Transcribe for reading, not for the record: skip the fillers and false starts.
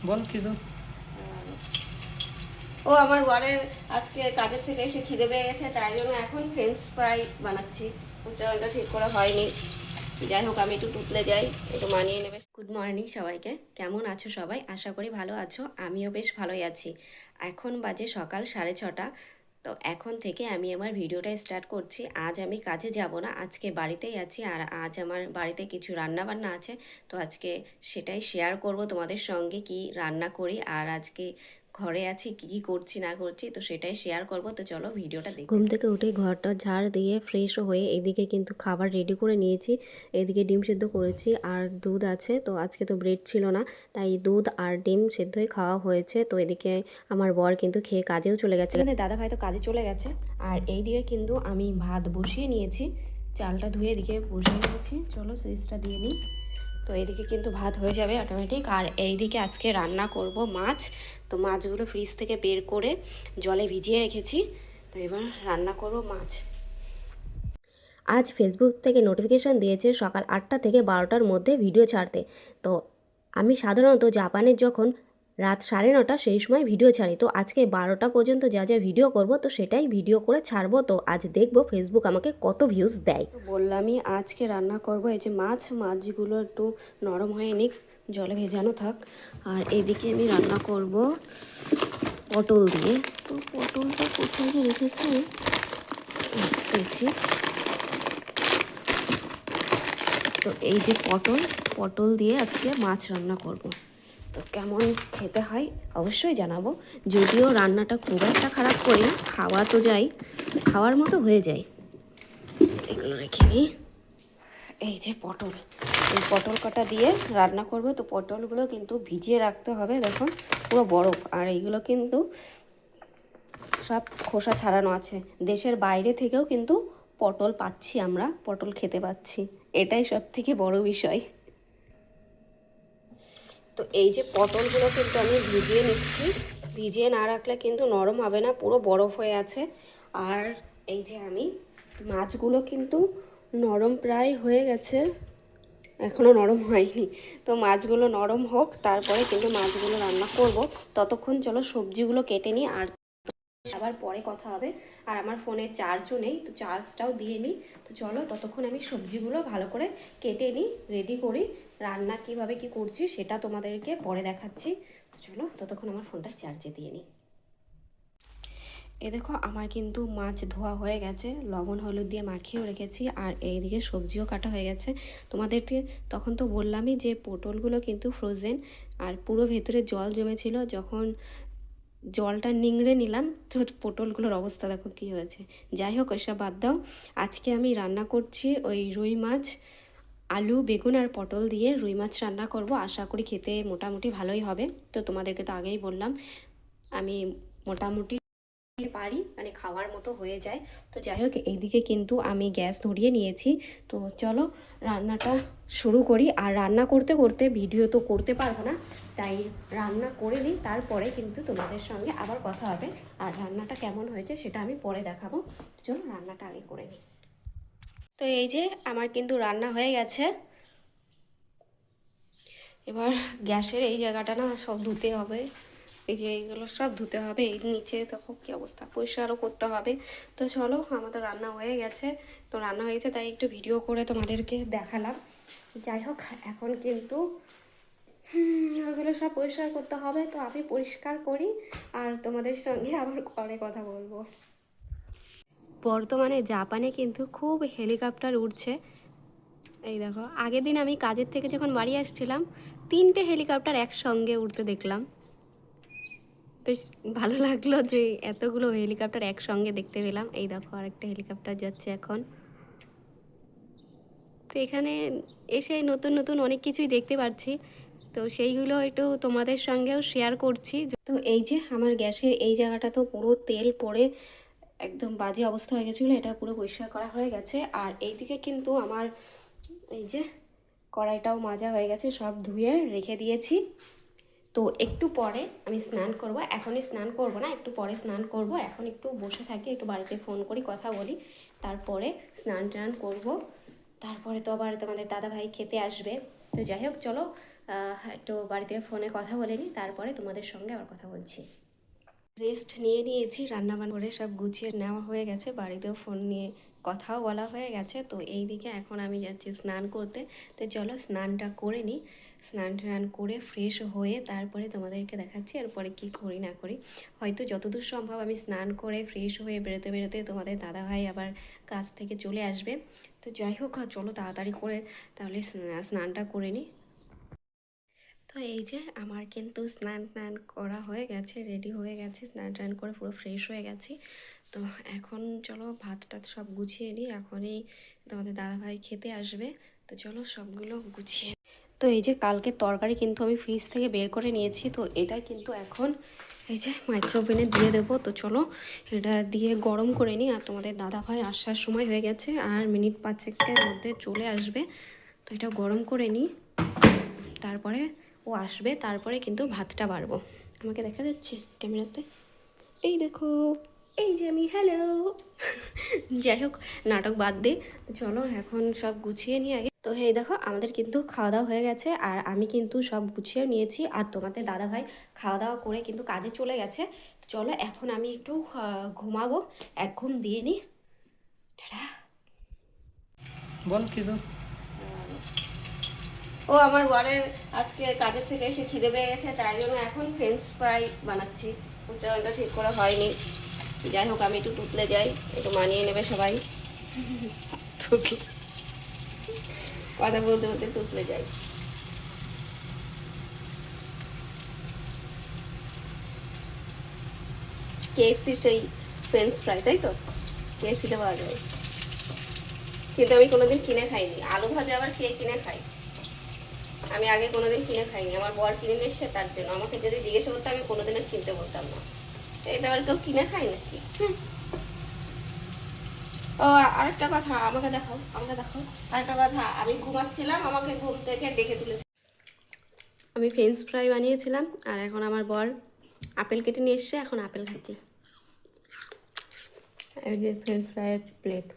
বল কিছু। ও আমার বরের আজকে কাজের থেকে এসে খিদে পেয়ে গেছে, তাই জন্য এখন ফ্রেঞ্চ ফ্রাই বানাচ্ছি। উচ্চারণটা ঠিক করা হয়নি, যাই হোক আমি একটু তুতলে যাই, একটু মানিয়ে নেবে। গুড মর্নিং সবাইকে, কেমন আছো সবাই? আশা করি ভালো আছো, আমিও বেশ ভালোই আছি। এখন বাজে সকাল 6:30। তো এখন থেকে আমি আমার ভিডিওটা স্টার্ট করছি। আজ আমি কাজে যাব না, আজকে বাড়িতেই আছি। আর আজ আমার বাড়িতে কিছু রান্না বান্না আছে, তো আজকে সেটাই শেয়ার করব তোমাদের সঙ্গে, কি রান্না করি আর আজকে ঘরে আছি কী কী করছি না করছি, তো সেটাই শেয়ার করব। তো চলো ভিডিওটা দেখো। ঘুম থেকে উঠে ঘরটা ঝাড় দিয়ে ফ্রেশ হয়ে এদিকে কিন্তু খাবার রেডি করে নিয়েছি। এদিকে ডিম সেদ্ধ করেছি আর দুধ আছে, তো আজকে তো ব্রেড ছিল না, তাই দুধ আর ডিম সেদ্ধই খাওয়া হয়েছে। তো এদিকে আমার বর কিন্তু খেয়ে কাজেও চলে গেছে, দাদা ভাই তো কাজে চলে গেছে। আর এই দিকে কিন্তু আমি ভাত বসিয়ে নিয়েছি, চালটা ধুয়ে এদিকে বসিয়ে নিয়েছি। চলো সুইচটা দিয়ে নিই। তো এইদিকে কিন্তু ভাত হয়ে যাবে অটোমেটিক। আর এইদিকে আজকে রান্না করব মাছ। তো মাছগুলো ফ্রিজ থেকে বের করে জলে ভিজিয়ে রেখেছি, তো এবার রান্না করব মাছ। আজ ফেসবুক থেকে নোটিফিকেশান দিয়েছে সকাল 8টা থেকে 12টার মধ্যে ভিডিও ছাড়তে। তো আমি সাধারণত জাপানের যখন রাত 9:30 সেই সময় ভিডিও ছাড়ি, তো আজকে 12টা পর্যন্ত যা যা ভিডিও করব তো সেটাই ভিডিও করে ছাড়বো। তো আজ দেখব ফেসবুক আমাকে কত ভিউজ দেয়। তো বললামই আজকে রান্না করব এই যে মাছগুলো একটু নরম হয়ে নিক, জলে ভেজানো থাক। আর এদিকে আমি রান্না করব পটল দিয়ে। তো পটলটা কোথায় যে রেখেছি পেয়েছি। তো এই যে পটল দিয়ে আজকে মাছ রান্না করব। তো কেমন খেতে হয় অবশ্যই জানাবো। যদিও রান্নাটা খুব একটা খারাপ করি না, খাওয়া তো যাই, খাওয়ার মতো হয়ে যায়। এগুলো রেখে নিই। এই যে এই পটল কটা দিয়ে রান্না করব। তো পটলগুলো কিন্তু ভিজিয়ে রাখতে হবে, দেখুন পুরো বরফ। আর এইগুলো কিন্তু সব খোসা ছাড়ানো আছে। দেশের বাইরে থেকেও কিন্তু পটল পাচ্ছি, আমরা পটল খেতে পাচ্ছি, এটাই সব থেকে বড় বিষয়। তো এই যে পটলগুলো কিন্তু আমি ভিজিয়ে নিচ্ছি, ভিজিয়ে না রাখলে কিন্তু নরম হবে না, পুরো বরফ হয়ে আছে। আর এই যে আমি মাছগুলো কিন্তু নরম প্রায় হয়ে গেছে, এখনও নরম হয়নি। তো মাছগুলো নরম হোক, তারপরে কিন্তু মাছগুলো রান্না করব। ততক্ষণ চলো সবজিগুলো কেটে নিই, আর আবার পরে কথা হবে। আর আমার ফোনে চার্জও নেই, তো চার্জটাও দিয়ে নিই। তো চলো ততক্ষণ আমি সবজিগুলো ভালো করে কেটে নিই, রেডি করি। রান্না কিভাবে কি করছি সেটা তোমাদেরকে পরে দেখাচ্ছি। তো চলো ততক্ষণ আমার ফোনটা চার্জে দিয়ে নিই। এ দেখো আমার কিন্তু মাছ ধোয়া হয়ে গেছে, লবণ হলুদ দিয়ে মাখিয়েও রেখেছি। আর এইদিকে সবজিও কাটা হয়ে গেছে। তোমাদেরকে তখন তো বললামই যে পটলগুলো কিন্তু ফ্রোজেন, আর পুরো ভেতরে জল জমেছিল। যখন জলটা নিংড়ে নিলাম তো পটলগুলোর অবস্থা দেখো কী হয়েছে। যাই হোক ওইসব বাদ দাও। আজকে আমি রান্না করছি ওই রুই মাছ, আলু বেগুন আর পটল দিয়ে রুই মাছ রান্না করব। আশা করি খেতে মোটামুটি ভালোই হবে। তো তোমাদেরকে তো আগেই বললাম আমি মোটামুটি পারি, মানে খাওয়ার মতো হয়ে যায়। তো যাই হোক এইদিকে কিন্তু আমি গ্যাস ধরিয়ে নিয়েছি। তো চলো রান্নাটা শুরু করি। আর রান্না করতে করতে ভিডিও তো করতে পারবো না, তাই রান্না করে নিই, তারপরে কিন্তু তোমাদের সঙ্গে আবার কথা হবে। আর রান্নাটা কেমন হয়েছে সেটা আমি পরে দেখাবো। চলো রান্নাটা আগে করে নিই। তো এই যে আমার কিন্তু রান্না হয়ে গেছে। এবার গ্যাসের এই জায়গাটা না সব ধুতে হবে, এই যে এইগুলো সব ধুতে হবে। এই নিচে দেখো কী অবস্থা, পরিষ্কারও করতে হবে। তো চলো আমাদের রান্না হয়ে গেছে। তো রান্না হয়ে গেছে তাই একটু ভিডিও করে তোমাদেরকে দেখালাম। যাই হোক এখন কিন্তু ওইগুলো সব পরিষ্কার করতে হবে। তো আমি পরিষ্কার করি আর তোমাদের সঙ্গে আবার পরে কথা বলবো। বর্তমানে জাপানে কিন্তু খুব হেলিকপ্টার উড়ছে। এই দেখো আগের দিন আমি কাজের থেকে যখন বাড়ি আসছিলাম 3টে হেলিকপ্টার একসঙ্গে উড়তে দেখলাম। বেশ ভালো লাগলো যে এতগুলো হেলিকপ্টার একসঙ্গে দেখতে পেলাম। এই দেখো আরেকটা হেলিকপ্টার যাচ্ছে এখন। তো এখানে এসে নতুন নতুন অনেক কিছুই দেখতে পাচ্ছি, তো সেইগুলো একটু তোমাদের সঙ্গেও শেয়ার করছি। তো এই যে আমার গ্যাসের এই জায়গাটা তো পুরো তেল পড়ে একদম বাজে অবস্থা হয়ে গেছিলো, এটা পুরো পরিষ্কার করা হয়ে গেছে। আর এইদিকে কিন্তু আমার এই যে কড়াইটাও মাজা হয়ে গেছে, সব ধুয়ে রেখে দিয়েছি। তো একটু পরে আমি স্নান করব, এখনই স্নান করব না, একটু পরে স্নান করব। এখন একটু বসে থাকি, একটু বাড়িতে ফোন করি, কথা বলি, তারপরে স্নান টান করব। তারপরে তো আবার তোমাদের দাদাভাই খেতে আসবে। তো যাই হোক চলো একটু বাড়িতে ফোনে কথা বলে নিই, তারপরে তোমাদের সঙ্গে আবার কথা বলছি। রেস্ট নিয়ে নিয়েছি, রান্নাবান্না করে সব গুছিয়ে নেওয়া হয়ে গেছে, বাড়িতেও ফোন নিয়ে কথাও বলা হয়ে গেছে। তো এই দিকে এখন আমি যাচ্ছি স্নান করতে। তো চলো স্নানটা করে নিই, স্নান টান করে ফ্রেশ হয়ে তারপরে তোমাদেরকে দেখাচ্ছি এরপরে কি করি না করি। হয়তো যতদূর সম্ভব আমি স্নান করে ফ্রেশ হয়ে বেরোতে বেরোতে তোমাদের দাদাভাই আবার কাজ থেকে চলে আসবে। তো যাই হোক, চলো তাড়াতাড়ি করে তাহলে স্নানটা করে নিই। তো এই যে আমার কিন্তু স্নান টান করা হয়ে গেছে, রেডি হয়ে গেছে, স্নান টান করে পুরো ফ্রেশ হয়ে গেছি। তো এখন চলো ভাত টাত সব গুছিয়ে নিই, এখনই তোমাদের দাদাভাই খেতে আসবে। তো চলো সবগুলো গুছিয়ে। তো এই যে কালকে তরকারি কিন্তু আমি ফ্রিজ থেকে বের করে নিয়েছি, তো এটা কিন্তু এখন এই যে মাইক্রোওভেনে দিয়ে দেবো। তো চলো এটা দিয়ে গরম করে নিই, আর তোমাদের দাদাভাই আসার সময় হয়ে গেছে, আর মিনিট 5-এর মধ্যে চলে আসবে। তো এটা গরম করে নিই, তারপরে ও আসবে, তারপরে কিন্তু ভাতটা বাড়বো। আমাকে দেখা যাচ্ছে ক্যামেরাতে? এই দেখো, এই যে আমি, হ্যালো। যাই হোক, নাটক বাদ দে, চলো এখন সব গুছিয়ে নিই আগে। তো এই দেখো আমাদের কিন্তু খাওয়া দাওয়া হয়ে গেছে, আর আমি কিন্তু সব গুছিয়ে নিয়েছি, আর তোমাদের দাদাভাই খাওয়া দাওয়া করে কিন্তু কাজে চলে গেছে। তো চলো এখন আমি একটু ঘুমাবো, এক ঘুম দিয়ে নিই। টাটা। বল কিছু। ও আমার বরের আজকে কাজের থেকে এসে খিদে পেয়ে গেছে, তাই জন্য এখন ফ্রেঞ্চ ফ্রাই বানাচ্ছি। উচ্চারণটা ঠিক করা হয়নি, যাই হোক আমি একটু তুতলে যাই, একটু মানিয়ে নেবে সবাই। কথা বলতে বলতে তুতলে যাই। কেএফসির সেই ফ্রেঞ্চ ফ্রাই, তাই তো? কেএফসিতে পাওয়া যায়, কিন্তু আমি কোনোদিন কিনে খাইনি। আলু ভাজা আবার কে কিনে খাই? আমি আগে কোনোদিন কিনে খাইনি, আমার বর কিনে নিয়ে এসছে, তার জন্য আমাকে যদি জিজ্ঞেস করতো আমি কোনোদিনও কিনতে বলতাম না। এটা আবার কেউ কিনে খায় নাকি? ও আরেকটা কথা, আমাকে দেখাও, আমাকে দেখাও। আরেকটা কথা, আমি ঘুমাচ্ছিলাম, আমাকে ঘুম থেকে ডেকে তুলেছে। আমি ফ্রেঞ্চ ফ্রাই বানিয়েছিলাম, আর এখন আমার বর আপেল কেটে নিয়ে এসছে, এখন আপেল খাচ্ছি। এই যে ফ্রেঞ্চ ফ্রাইয়ের প্লেট।